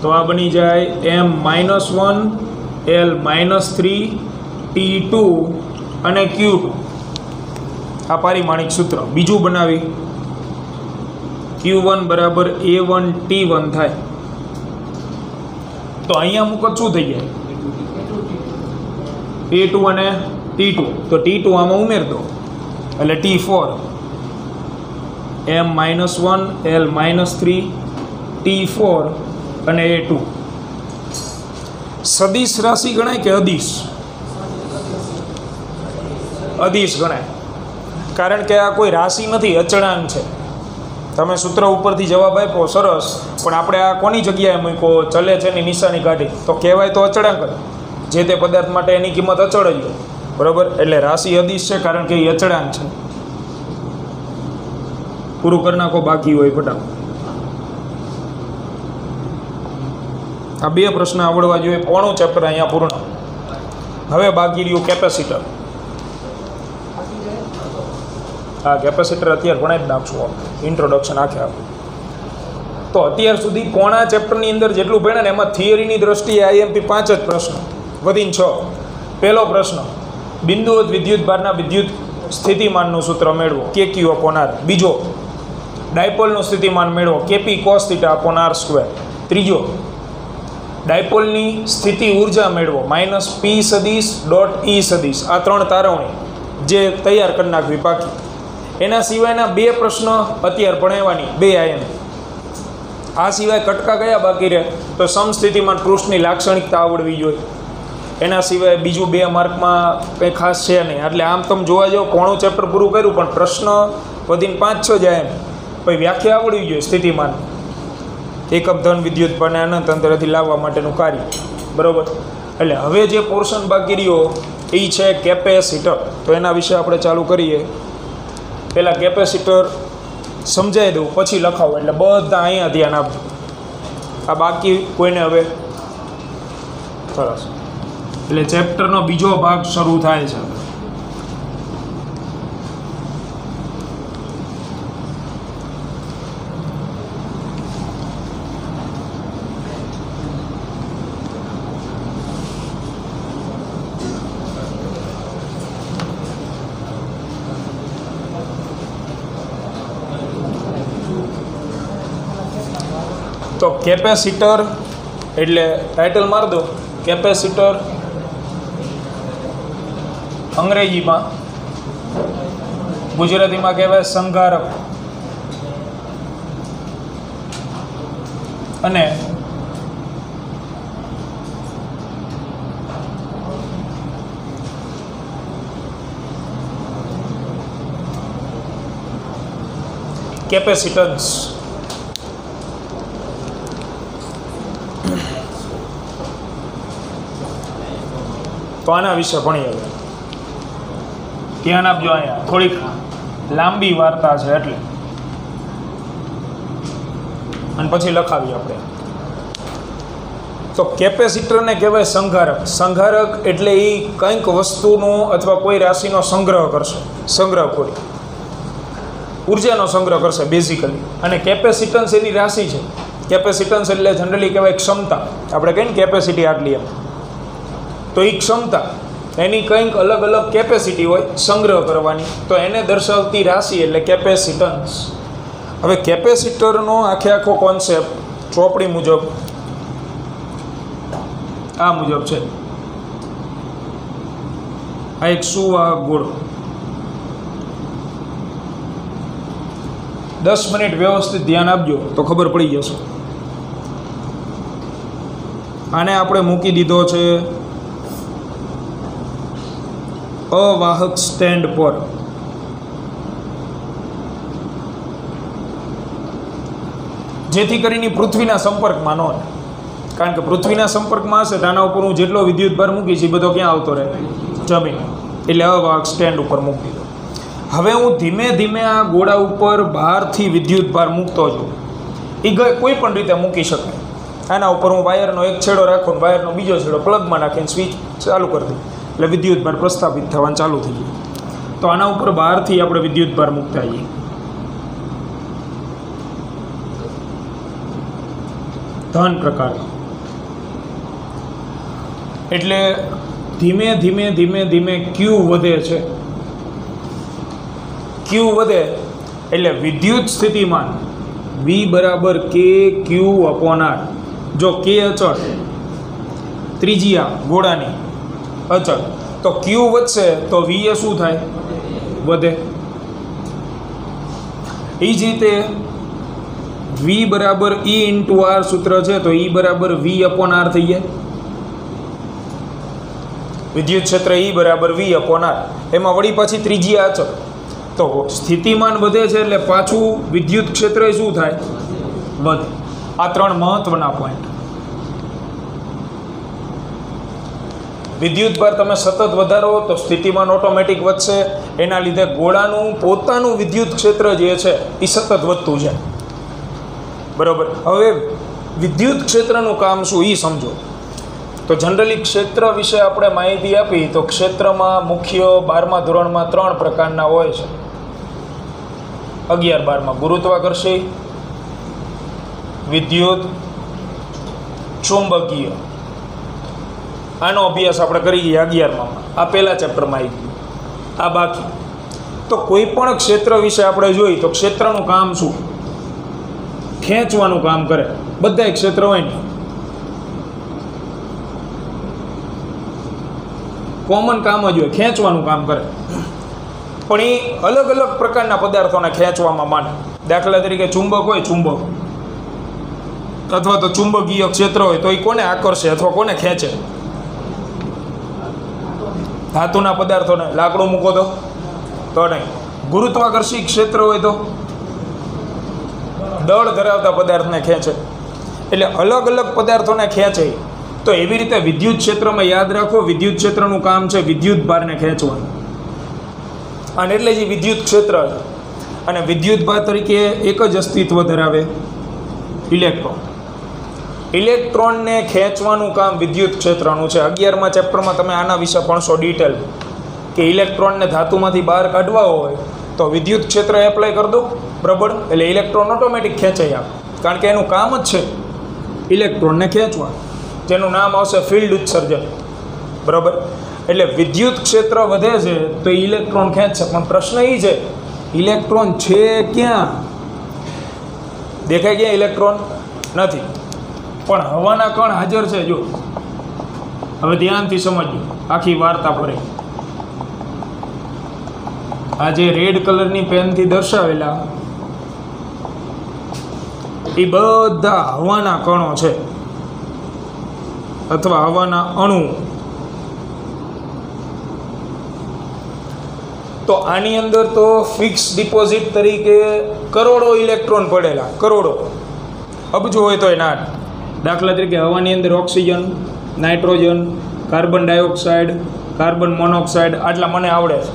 S1: તો આ બની જાય M-1 L-3 T2 અને Q2. આ પારિમાણિક સૂત્ર. બીજું બનાવી Q1 બરાબર A1 T1 થાય. તો અહીંયા મુકત શું થઈ જાય, A2 અને T2. તો T2 આમાં ઉમેર દો એટલે T4 M-1 L-3 T4 અને A2. સદિશ રાશિ ગણાય કે અદિશ? અદિશ ગણાય, કારણ કે આ કોઈ રાશિ નથી, અચળાંક છે. તમે સૂત્ર ઉપરથી જવાબ આપ્યો સરસ, પણ આપણે આ કોની જગ્યાએ મૂક્યો, ચલે છે એની નિશાની કાઢી તો કહેવાય તો અચળાંક જ. જે તે પદાર્થ માટે એની કિંમત અચળ જ હોય, બરાબર. એટલે રાશિ અદિશ છે કારણ કે એ અચળાંક છે. પૂરું કરી નાખો, બાકી હોય ફટાફટ. આ 2 પ્રશ્ન આવડવા જોઈએ. પોણું ચેપ્ટર અહીંયા પૂર્ણ. હવે બાકી રહ્યું કેપેસિટર. હા, કેપેસિટર અત્યારે ભણાવી જ નાખશું આપણે, ઇન્ટ્રોડક્શન આખે આપણે. તો અત્યાર સુધી પોણા ચેપ્ટરની અંદર જેટલું ભણ્યા ને એમાં થિયરીની દ્રષ્ટિએ IMP 5 જ પ્રશ્ન વધીને 6. પહેલો પ્રશ્ન, બિંદુવત વિદ્યુત ભારના વિદ્યુત સ્થિતિમાનનું સૂત્ર મેળવો, KQ upon R. બીજો, ડાયપોલનું સ્થિતિમાન મેળવો, KP cos θ upon R². ત્રીજો, ડાયપોલની સ્થિતિ ઉર્જા મેળવો, -P સદિશ .E સદિશ. આ 3 તારવણી જે તૈયાર કરી નાખવી બાકી. એના સિવાયના 2 પ્રશ્ન અત્યારે ભણાવવાની 2 IMP. આ સિવાય કટકા કયા બાકી રહે, તો સમસ્થિતિમાન પૃષ્ઠની લાક્ષણિકતા આવડવી જોઈએ. એના સિવાય બીજું 2 માર્કમાં કંઈ ખાસ છે નહીં. એટલે આમ તમે જોવા જાઓ પોણું ચેપ્ટર પૂરું કર્યું, પણ પ્રશ્ન વધીને 5-6 જ IMP. પછી વ્યાખ્યા આવડવી જોઈએ સ્થિતિમાન, એકમ ધન વિદ્યુત ભારને અનંત અંતરેથી લાવવા માટેનું કાર્ય, બરાબર. એટલે હવે જે પોર્શન બાકી રહ્યો એ છે કેપેસિટર. તો એના વિશે આપણે ચાલુ કરીએ. પહેલાં કેપેસિટર સમજાવી દઉં, પછી લખાવું, એટલે બધા અહીંયા ધ્યાન આપજો. આ બાકી કોઈને હવે સરસ. એટલે ચેપ્ટરનો બીજો ભાગ શરૂ થાય છે. તો કેપેસિટર એટલે ટાઇટલ માર દો, કેપેસિટર અંગ્રેજીમાં, ગુજરાતીમાં કહેવાય સંધારક. અને કેપેસિટન્સ. તો આના વિશે ભણીએ. હવે ધ્યાન આપજો, અહીંયા થોડીક લાંબી વાર્તા છે એટલે, અને પછી લખાવીએ આપણે. તો કેપેસિટરને કહેવાય સંઘારક. સંઘારક એટલે એ કંઈક વસ્તુનો અથવા કોઈ રાશિનો સંગ્રહ કરશે, સંગ્રહખોરી, ઉર્જાનો સંગ્રહ કરશે બેઝિકલી. અને કેપેસિટન્સ એની રાશિ છે. કેપેસિટન્સ એટલે જનરલી કહેવાય ક્ષમતા. આપણે કહીએ ને કેપેસિટી આટલી એમ, તો એ ક્ષમતા એની કંઈક અલગ અલગ કેપેસિટી હોય સંગ્રહ કરવાની, તો એને દર્શાવતી રાશિ એટલે કેપેસિટન્સ. હવે કેપેસિટરનો આખો કોન્સેપ્ટ ચોપડી મુજબ આ મુજબ છે. આ એક સુવાહક ગોળો. 10 મિનિટ વ્યવસ્થિત ધ્યાન આપજો તો ખબર પડી જશે. આને આપણે મૂકી દીધો છે અવાહક સ્ટેન્ડ પર. જેથી કરીને પૃથ્વીના સંપર્કમાં ન રહે. કારણ કે પૃથ્વીના સંપર્કમાં હશે તો આના ઉપર હું જેટલો વિદ્યુત ભાર મૂકીશ એ બધો ક્યાં આવતો રહે? જમીન. એટલે અવાહક સ્ટેન્ડ ઉપર મૂકી દીધો. હવે હું ધીમે ધીમે આ ગોળા ઉપર બહારથી વિદ્યુત ભાર મૂકતો છું. એ કોઈ પણ રીતે મૂકી શકાય. આના ઉપર હું વાયરનો એક છેડો રાખું, વાયરનો બીજો છેડો પ્લગમાં નાખીને સ્વિચ ચાલુ કરી દઉં એટલે વિદ્યુત ભાર પ્રસ્થાપિત થવાનું ચાલુ થઈ જાય. તો આના ઉપર બહારથી આપણે વિદ્યુત ભાર મૂકતા આવીએ. ધન પ્રકાર. એટલે ધીમે ધીમે ધીમે ધીમે ક્યુ વધે છે. ક્યુ વધે એટલે વિદ્યુત સ્થિતિમાન V બરાબર કે ક્યુ અપોન આર. જો કે અચળ, ત્રિજ્યા ગોળાની અચળ, તો ક્યુ વધશે તો V એ શું થાય? વધે. એ જ રીતે V બરાબર E ઇન્ટુ આર સૂત્ર છે, તો E બરાબર V અપોન આર થઈ જાય. વિદ્યુત ક્ષેત્ર E બરાબર V અપોન આર. એમાં વળી પાછી ત્રિજ્યા અચળ, તો સ્થિતિમાન વધે છે એટલે પાછું વિદ્યુત ક્ષેત્ર શું થાય? વધે. આ 3 મહત્વના પોઈન્ટ. વિદ્યુત ભાર તમે સતત વધારો તો સ્થિતિમાન ઓટોમેટિક વધશે. એના લીધે ગોળાનું પોતાનું વિદ્યુત ક્ષેત્ર જે છે એ સતત વધતું છે. બરાબર. હવે વિદ્યુત ક્ષેત્રનું કામ શું એ સમજો. તો જનરલી ક્ષેત્ર વિશે આપણે માહિતી આપી તો ક્ષેત્રમાં મુખ્ય 12મા ધોરણમાં 3 પ્રકારના હોય છે. 11-12માં ગુરુત્વાકર્ષી, વિદ્યુત, ચુંબકીય. આનો અભ્યાસ આપણે કરી ગયા 11માં. આ પહેલા ચેપ્ટરમાં આવી ગયું, આ બાકી. તો કોઈ પણ ક્ષેત્ર વિશે આપણે જોઈએ તો ક્ષેત્રનું કામ શું? ખેંચવાનું કામ કરે. બધા ક્ષેત્ર હોય ને કોમન કામ જ હોય, ખેંચવાનું કામ કરે. પણ એ અલગ અલગ પ્રકારના પદાર્થોને ખેંચવામાં માને. દાખલા તરીકે ચુંબક હોય, ચુંબક અથવા તો ચુંબકીય ક્ષેત્ર હોય તો એ કોને આકર્ષે અથવા કોને ખેંચે? ધાતુના પદાર્થોને. લાકડું મૂકો તો નહીં. ગુરુત્વાકર્ષી ક્ષેત્ર હોય તો દળ ધરાવતા પદાર્થને ખેંચે. એટલે અલગ અલગ પદાર્થોને ખેંચે. તો એવી રીતે વિદ્યુત ક્ષેત્રમાં યાદ રાખો, વિદ્યુત ક્ષેત્રનું કામ છે વિદ્યુત ભારને ખેંચવાનું. અને એટલે જે વિદ્યુત ક્ષેત્ર છે. અને વિદ્યુત ભાર તરીકે એક જ અસ્તિત્વ ધરાવે, ઇલેક્ટ્રોન. ઇલેક્ટ્રોનને ખેંચવાનું કામ વિદ્યુત ક્ષેત્રનું છે. 11મા ચેપ્ટરમાં તમે આના વિશે ભણશો ડિટેલ, કે ઇલેક્ટ્રોનને ધાતુમાંથી બહાર કાઢવા હોય તો વિદ્યુત ક્ષેત્ર એપ્લાય કરી દો, બરાબર, એટલે ઇલેક્ટ્રોન ઓટોમેટિક ખેંચાઈ આવે. કારણ કે એનું કામ જ છે ઇલેક્ટ્રોનને ખેંચવા, જેનું નામ આવશે ફિલ્ડ ઉત્સર્જન, બરાબર. એટલે વિદ્યુત ક્ષેત્ર વધે છે તો ઇલેક્ટ્રોન ખેંચશે. પણ પ્રશ્ન એ છે ઇલેક્ટ્રોન છે ક્યાં? દેખાય ક્યાં ઇલેક્ટ્રોન? નથી. પણ હવાના કણ હાજર છે. જો હવે ધ્યાનથી સમજજો આખી વાર્તા પર. આ જે રેડ કલરની પેનથી દર્શાવેલા એ બધા હવાના કણો છે અથવા હવાના અણુ. તો આની અંદર તો ફિક્સ ડિપોઝિટ તરીકે કરોડો ઇલેક્ટ્રોન પડેલા, કરોડો, અબજો હોય તો એના. દાખલા તરીકે હવાની અંદર oxygen, nitrogen, carbon dioxide, carbon monoxide, આટલા મને આવડે છે.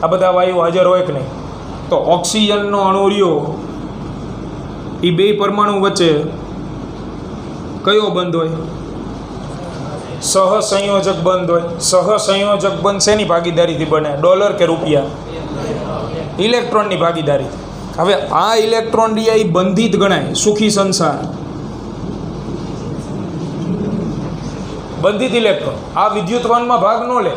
S1: આ બધા વાયુ હાજર હોય કે નહીં? તો ઓક્સિજનનો અણુ રહ્યો એ બે પરમાણુ વચ્ચે કયો બંધ હોય? સહસંયોજક બંધ હોય. સહસંયોજક બંધ શેની ભાગીદારીથી બને? ડોલર કે રૂપિયા? ઇલેક્ટ્રોનની ભાગીદારી. હવે આ ઇલેક્ટ્રોન રહ્યા એ બંધિત ગણાય. સુખી સંસાર બંધિત ઇલેક્ટ્રોન આ વિદ્યુત વહનમાં ભાગ ન લે.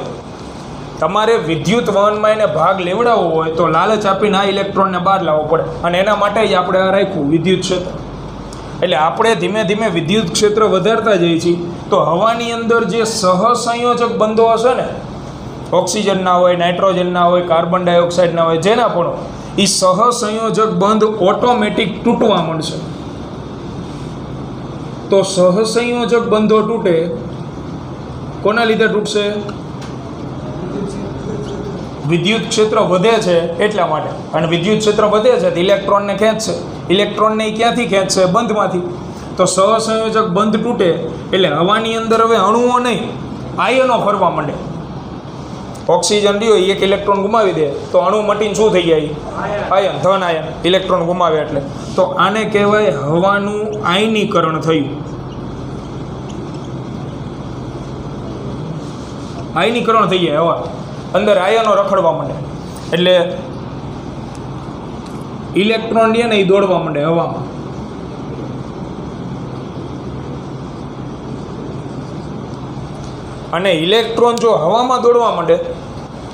S1: તમારે વિદ્યુત વહનમાં એને ભાગ લેવડાવવો હોય તો લાલચ આપીને આ ઇલેક્ટ્રોનને બહાર લાવવો પડે, અને એના માટે જ આપણે આ રાખ્યું વિદ્યુત ક્ષેત્ર. એટલે આપણે ધીમે ધીમે વિદ્યુત ક્ષેત્ર વધારતા જઈએ છીએ. તો હવાની અંદર જે સહસંયોજક બંધો હશે ને, ઓક્સિજનના હોય, નાઇટ્રોજનના હોય, કાર્બન ડાયોક્સાઇડના હોય, જેના પણ એ સહસંયોજક બંધ ઓટોમેટિક તૂટવા મળશે. તો સહસંયોજક બંધો તૂટે કોના લીધે તૂટશે? વિદ્યુત ક્ષેત્ર વધે છે એટલા માટે. અને વિદ્યુત ક્ષેત્ર વધે છે તો ઇલેક્ટ્રોનને ખેંચશે. ઇલેક્ટ્રોનને ક્યાંથી ખેંચશે? બંધમાંથી. તો સહસંયોજક બંધ તૂટે એટલે હવાની અંદર હવે અણુઓ નહીં, આયનો ફરવા માંડે. ઓક્સિજન રહ્યો એક ઇલેક્ટ્રોન ગુમાવી દે તો અણુ મટીને શું થઈ જાય? આયન, ધન આયન. ઇલેક્ટ્રોન ગુમાવે એટલે. તો આને કહેવાય હવાનું આયનીકરણ થયું. આયનીકરણ થઈ જાય હવા, અંદર આયનો રખડવા માંડે એટલે ઇલેક્ટ્રોન છે ને એ દોડવા માંડે હવામાં. અને ઇલેક્ટ્રોન જો હવામાં દોડવા માંડે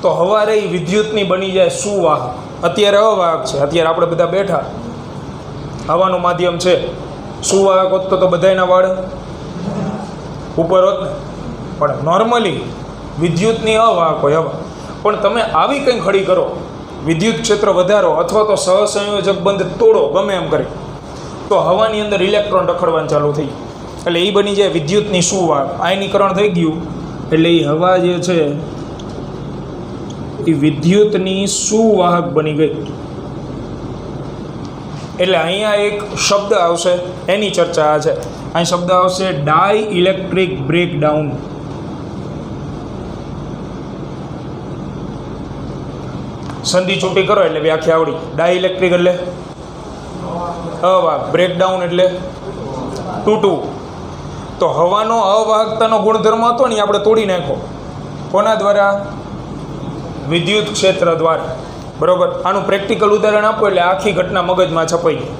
S1: તો હવા રહી વિદ્યુતની બની જાય સુવાહક. અત્યારે અવાહક છે, અત્યારે આપણે બધા બેઠા, હવાનું માધ્યમ છે. સુવાહક હોત તો બધાના વાળ ઉપર હોત ને, પણ નોર્મલી વિદ્યુતની અવાહક હોય હવા. પણ તમે આવી કંઈ ખડી કરો, વિદ્યુત ક્ષેત્ર વધારો અથવા તો સહસંયોજક બંધ તોડો, ગમે એમ કરે, તો હવાની અંદર ઇલેક્ટ્રોન રખડવાનું ચાલુ થઈ. એટલે એ બની જાય વિદ્યુતની સુવાહક. આયનીકરણ થઈ ગયું એટલે એ હવા જે છે એ વિદ્યુતની સુવાહક બની ગઈ. એટલે અહીંયા એક શબ્દ આવશે, એની ચર્ચા છે. અહીં શબ્દ આવશે ડાઈ ઇલેક્ટ્રિક બ્રેકડાઉન. સંધિ છૂટી કરો એટલે વ્યાખ્યા આવડી. ડાઈ ઇલેક્ટ્રિક એટલે અવાહક, બ્રેકડાઉન એટલે તૂટવું. તો હવાનો અવાહકતાનો ગુણધર્મ હતો ને આપણે તોડી નાખ્યો. કોના દ્વારા? વિદ્યુત ક્ષેત્ર દ્વારા. બરોબર. આનું પ્રેક્ટિકલ ઉદાહરણ આપો એટલે આખી ઘટના મગજમાં છપાઈ ગઈ.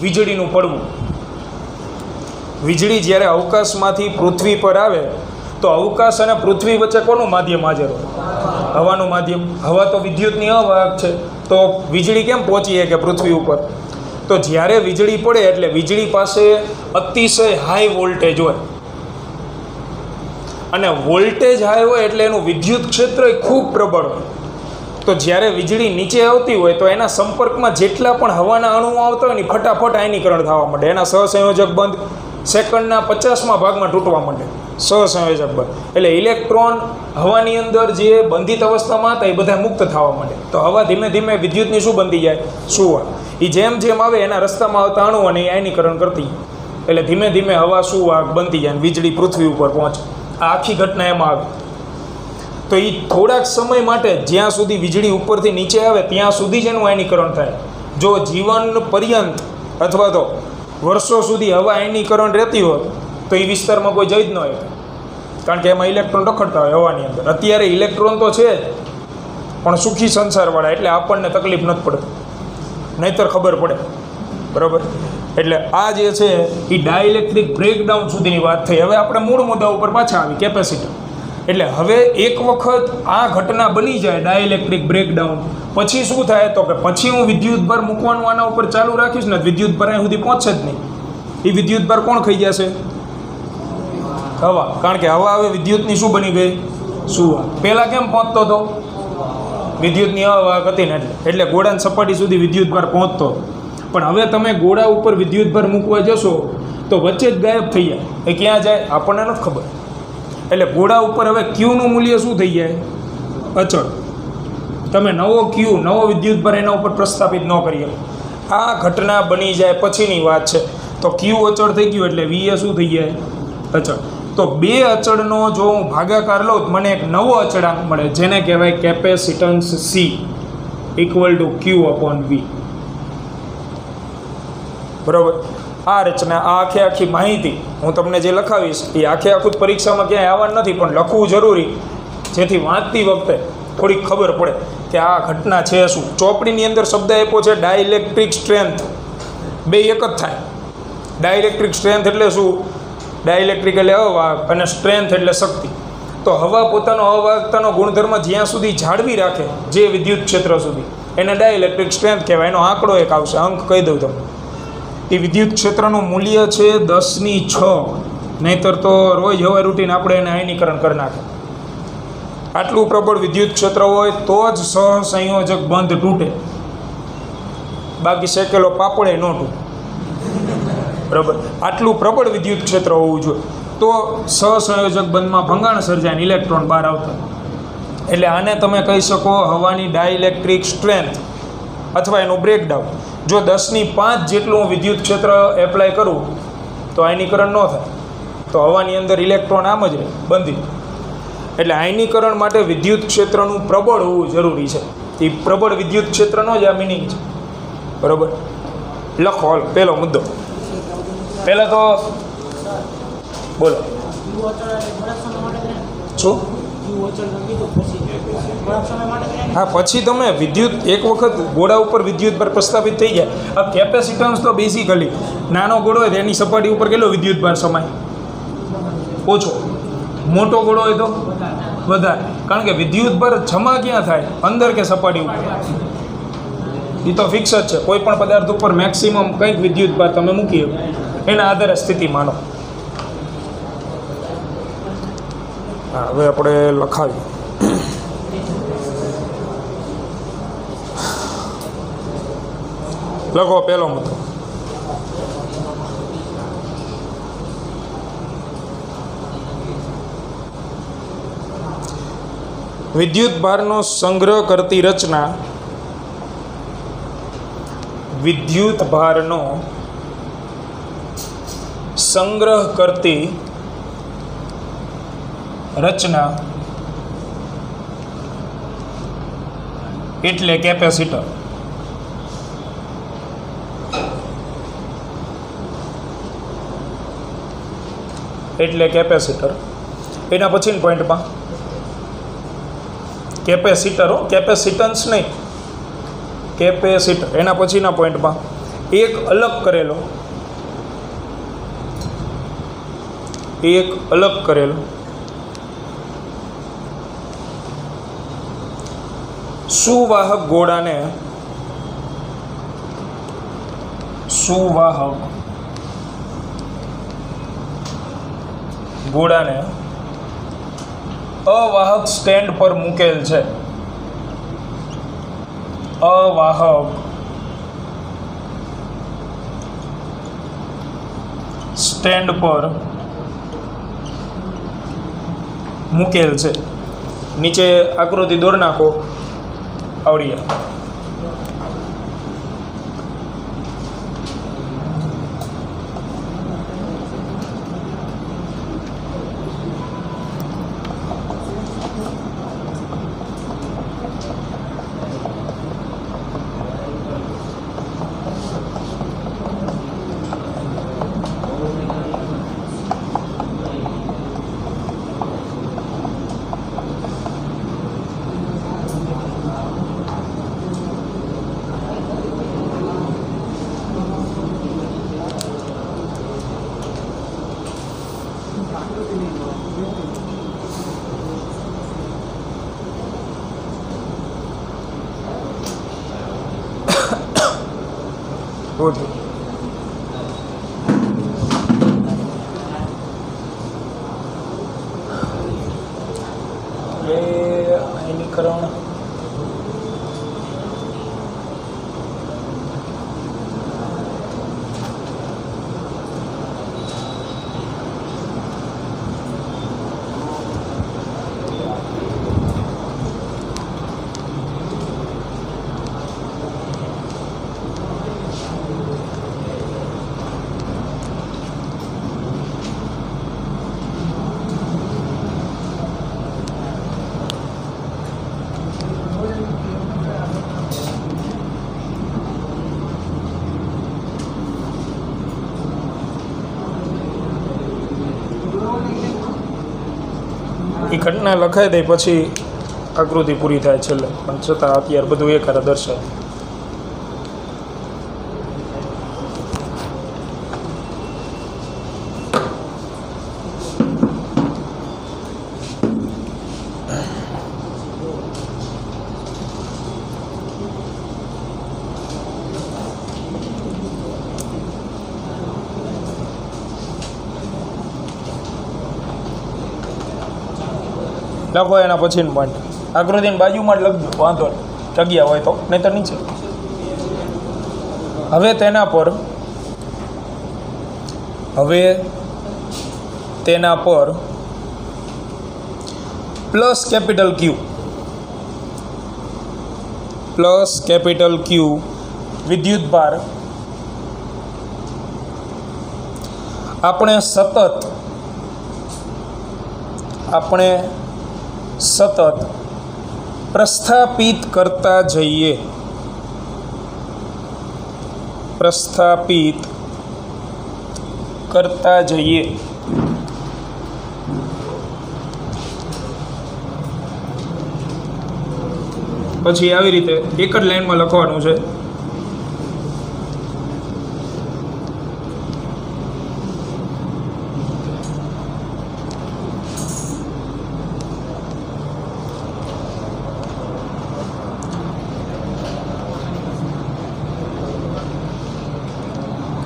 S1: વીજળીનું પડવું. વીજળી જ્યારે અવકાશમાંથી પૃથ્વી પર આવે તો અવકાશ અને પૃથ્વી વચ્ચે કોનું માધ્યમ હાજર હોય? હવાનું માધ્યમ. હવા તો વિદ્યુતની અવાહક છે, તો વીજળી કેમ પહોંચી કે પૃથ્વી ઉપર? તો જ્યારે વીજળી પડે એટલે વીજળી પાસે અતિશય હાઈ વોલ્ટેજ હોય, અને વોલ્ટેજ હાઈ હોય એટલે એનું વિદ્યુત ક્ષેત્ર ખૂબ પ્રબળ હોય. તો જ્યારે વીજળી નીચે આવતી હોય તો એના સંપર્કમાં જેટલા પણ હવાના અણુઓ આવતા હોય ને ફટાફટ આયનીકરણ થવા માંડે. એના સહસંયોજક બંધ સેકન્ડના 50મા ભાગમાં તૂટવા માંડે. સહસંયોજક બંધ એટલે ઇલેક્ટ્રોન હવાની અંદર જે બંધિત અવસ્થામાં હતા એ બધા મુક્ત થવા માંડે. તો હવા ધીમે ધીમે વિદ્યુતની શું બનતી જાય? સુવાહક. એ જેમ જેમ આવે એના રસ્તામાં આવતા અણુઓને આયનીકરણ કરતી, એટલે ધીમે ધીમે હવા સુવાહક બનતી જાય, વીજળી પૃથ્વી ઉપર પહોંચે. આ આખી ઘટના એમાં આવે. તો એ થોડાક સમય માટે જ્યાં સુધી વીજળી ઉપરથી નીચે આવે ત્યાં સુધી જ એનું આયનીકરણ થાય. જો જીવન પર્યંત અથવા તો વર્ષો સુધી હવા આયનીકરણ રહેતી હોત તો એ વિસ્તારમાં કોઈ જઈ જ ન હોય, કારણ કે એમાં ઇલેક્ટ્રોન રખડતા હોય હવાની અંદર. અત્યારે ઇલેક્ટ્રોન તો છે જ, પણ સુખી સંસારવાળા એટલે આપણને તકલીફ નથી પડતી, નહીંતર ખબર પડે. બરાબર. એટલે આ જે છે એ ડાઇલેક્ટ્રિક બ્રેકડાઉન સુધીની વાત થઈ. હવે આપણે મૂળ મુદ્દા ઉપર પાછા આવી, કેપેસિટર. એટલે હવે એક વખત આ ઘટના બની જાય ડાઇલેક્ટ્રિક બ્રેકડાઉન, પછી શું થાય? તો કે પછી હું વિદ્યુતભાર મૂકવાનું આના ઉપર ચાલુ રાખીશ ને, વિદ્યુતભાર અહીં સુધી પહોંચશે જ નહીં. એ વિદ્યુતભાર કોણ ખાઈ જશે? હવા. કારણ કે હવા હવે વિદ્યુતની શું બની ગઈ? સુવાહક. પહેલાં કેમ પહોંચતો હતો? વિદ્યુતની અવાહક હતી ને એટલે ગોળાની સપાટી સુધી વિદ્યુતભાર પહોંચતો. પણ હવે તમે ગોળા ઉપર વિદ્યુતભાર મૂકવા જશો તો વચ્ચે જ ગાયબ થઈ જાય. એ ક્યાં જાય આપણને નથી ખબર. એટલે ગોળા ઉપર હવે ક્યુનું મૂલ્ય શું થઈ જાય? અચળ. તમે નવો ક્યુ, નવો વિદ્યુતભાર એના ઉપર પ્રસ્થાપિત ન કરી શકો. આ ઘટના બની જાય પછીની વાત છે. તો ક્યુ અચળ થઈ ગયું એટલે વીએ શું થઈ જાય? અચળ. તો બે અચળનો જો હું ભાગાકાર લઉં તો મને એક નવો અચળાંક મળે, જેને કહેવાય capacitance C equal to Q upon V. બરાબર. આ રચના, આ આખી માહિતી હું તમને જે લખાવીશ એ આખું પરીક્ષામાં ક્યાંય આવવાનું નથી, પણ લખવું જરૂરી, જેથી વાંચતી વખતે થોડીક ખબર પડે કે આ ઘટના છે શું. ચોપડીની અંદર શબ્દ આપ્યો છે ડાઇલેક્ટ્રિક સ્ટ્રેન્થ, બે એક જ થાય. ડાઇલેક્ટ્રિક સ્ટ્રેન્થ એટલે શું? ડાઇલેક્ટ્રિક એટલે અવાહક અને સ્ટ્રેન્થ એટલે શક્તિ. તો હવા પોતાનો અવાહકતાનો ગુણધર્મ જ્યાં સુધી જાળવી રાખે, જે વિદ્યુત ક્ષેત્ર સુધી, એને ડાઇલેક્ટ્રિક સ્ટ્રેન્થ કહેવાય. એનો આંકડો એક આવશે, અંક કહી દઉં તમને. એ વિદ્યુત ક્ષેત્રનું મૂલ્ય છે 10⁶. નહીંતર તો રોજ હવા રૂટીન આપણે એને આયનીકરણ કરી નાખે. આટલું પ્રબળ વિદ્યુત ક્ષેત્ર હોય તો જ સહસંયોજક બંધ તૂટે, બાકી શેકેલો પાપડે ન તૂટે. બરાબર, આટલું પ્રબળ વિદ્યુત ક્ષેત્ર હોવું જોઈએ તો સહસંયોજક બંધમાં ભંગાણ સર્જાય, ઇલેક્ટ્રોન બહાર આવતા. એટલે આને તમે કહી શકો હવાની ડાઇલેક્ટ્રિક સ્ટ્રેન્થ અથવા એનું બ્રેકડાઉન. જો 10⁵ જેટલું વિદ્યુત ક્ષેત્ર એપ્લાય કરું તો આયનીકરણ ન થાય, તો હવાની અંદર ઇલેક્ટ્રોન આમ જ રહે બંધી. એટલે આયનીકરણ માટે વિદ્યુત ક્ષેત્રનું પ્રબળ હોવું જરૂરી છે. એ પ્રબળ વિદ્યુત ક્ષેત્રનો જ આ મિનિંગ છે. બરાબર, લખો. હાલ, પહેલો મુદ્દો. પહેલાં તો બોલો શું? હા, પછી તમે વિદ્યુત એક વખત ગોળા ઉપર વિદ્યુત ભાર પ્રસ્થાપિત થઈ જાય. આ કેપેસિટન્સ તો બેઝિકલી નાનો ગોળો હોય તેની સપાટી ઉપર કેટલો વિદ્યુત ભાર સમાય? ઓછો. મોટો ગોળો હોય તો વધારે, કારણ કે વિદ્યુત ભાર જમા ક્યાં થાય? અંદર કે સપાટી ઉપર? એ તો ફિક્સ જ છે. કોઈ પણ પદાર્થ ઉપર મેક્સિમમ કંઈક વિદ્યુત ભાર તમે મૂકી એના આધારે સ્થિતિ માનો. હા, હવે આપણે લખાવીએ. લખો પહેલો મુદ્દો. વિદ્યુત ભારનો સંગ્રહ કરતી રચના વિદ્યુત ભારનો સંગ્રહ કરતી રચના એટલે કેપેસિટર. એટલે કેપેસિટર. એના પછીના પોઈન્ટમાં કેપેસિટરો, કેપેસિટન્સ નહીં, કેપેસિટર. એના પછીના પોઈન્ટમાં એક અલગ કરેલો સુવાહક ગોળાને અવાહક સ્ટેન્ડ પર મૂકેલ છે. અવાહક સ્ટેન્ડ પર મૂકેલ છે. નીચે આકૃતિ દોર નાખો, આવડી જાય. આયનીકરણ એ ઘટના લખાઈ દે પછી આકૃતિ પૂરી થાય છેલ્લે, પણ છતાં અત્યારે બધું એક હારે દર્શાવે. લખો એના પછીનું પોઈન્ટ. આકૃતિની બાજુમાં જ લખજો, વાંધો નહીં, જગ્યા હોય તો, નહીં તો નીચે. હવે તેના પર પ્લસ કેપિટલ ક્યુ વિદ્યુત ભાર આપણે સતત પ્રસ્થાપિત કરતા જઈએ. પછી આવી રીતે એક જ લાઈનમાં લખવાનું છે.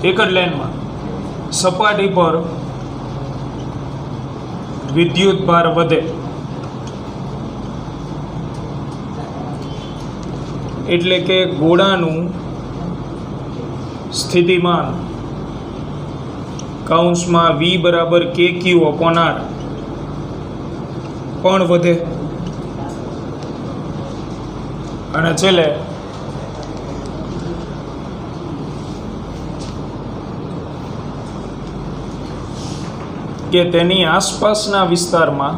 S1: એક જ લાઈનમાં સપાટી પર વિદ્યુત ભાર વધે એટલે કે ગોળાનું સ્થિતિમાન કૌંસમાં V બરાબર KQ અપોન R પણ વધે. અને છેલ્લે કે તેની આસપાસના વિસ્તારમાં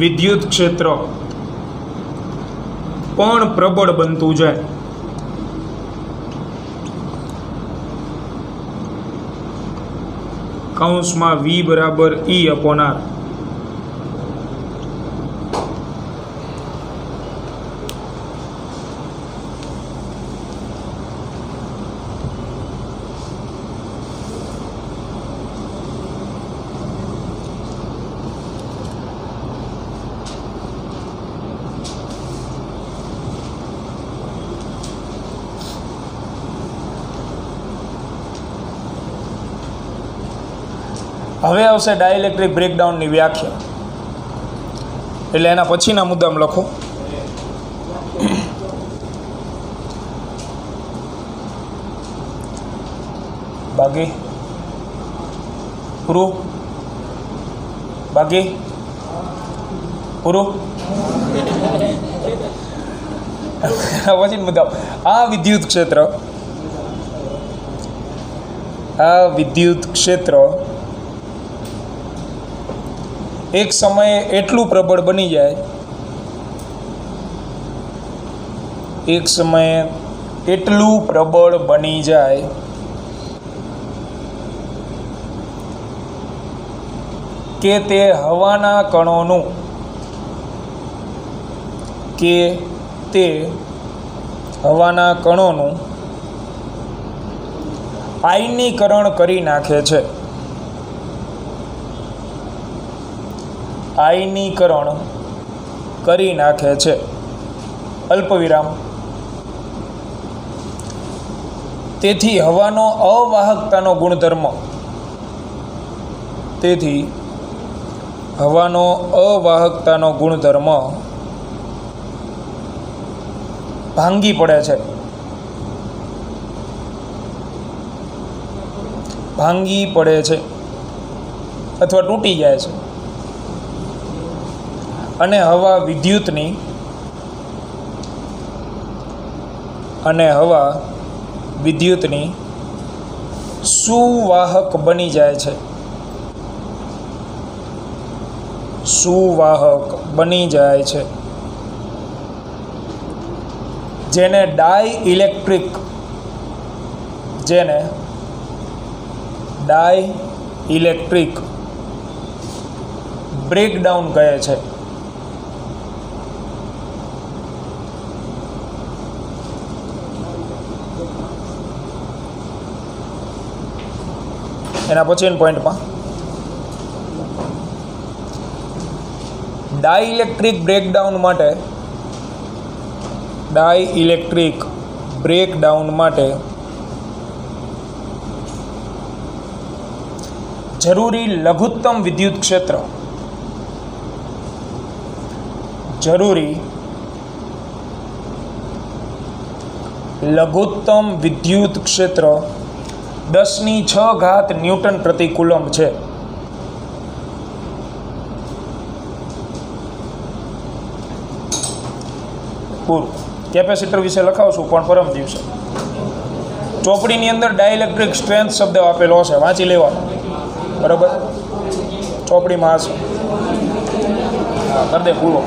S1: વિદ્યુત ક્ષેત્ર પણ પ્રબળ બનતું જાય. કૌંસમાં V બરાબર E અપોન R. હવે આવશે ડાઇલેક્ટ્રિક બ્રેકડાઉનની વ્યાખ્યા, એટલે એના પછીના મુદ્દામાં લખો. બાકી પૂરું, બાકી પૂરું. પછી મુદ્દા આ વિદ્યુત ક્ષેત્ર એક સમયે એટલું પ્રબળ બની જાય કે તે હવાના કણોનું આયનીકરણ કરી નાખે છે. અલ્પવિરામ. તેથી હવાનો અવાહકતાનો ગુણધર્મ ભાંગી પડે છે અથવા તૂટી જાય છે. અને હવા વિદ્યુતની સુવાહક બની જાય છે. જેને જેને ડાઈ ઇલેક્ટ્રિક બ્રેકડાઉન કહે છે. એના પછીના પોઈન્ટમાં ડાઇલેક્ટ્રિક બ્રેકડાઉન માટે જરૂરી લઘુત્તમ વિદ્યુત ક્ષેત્ર 10⁶ ન્યૂટન પ્રતિ કુલમ્બ છે. પૂરું. કેપેસિટર વિશે લખાવશું પણ પરમ દિવસે. ચોપડીની અંદર ડાઇલેક્ટ્રિક સ્ટ્રેન્થ શબ્દ આપેલો હશે, વાંચી લેવાનો. બરાબર, ચોપડીમાં હશે. હા, કરી દે પૂરો.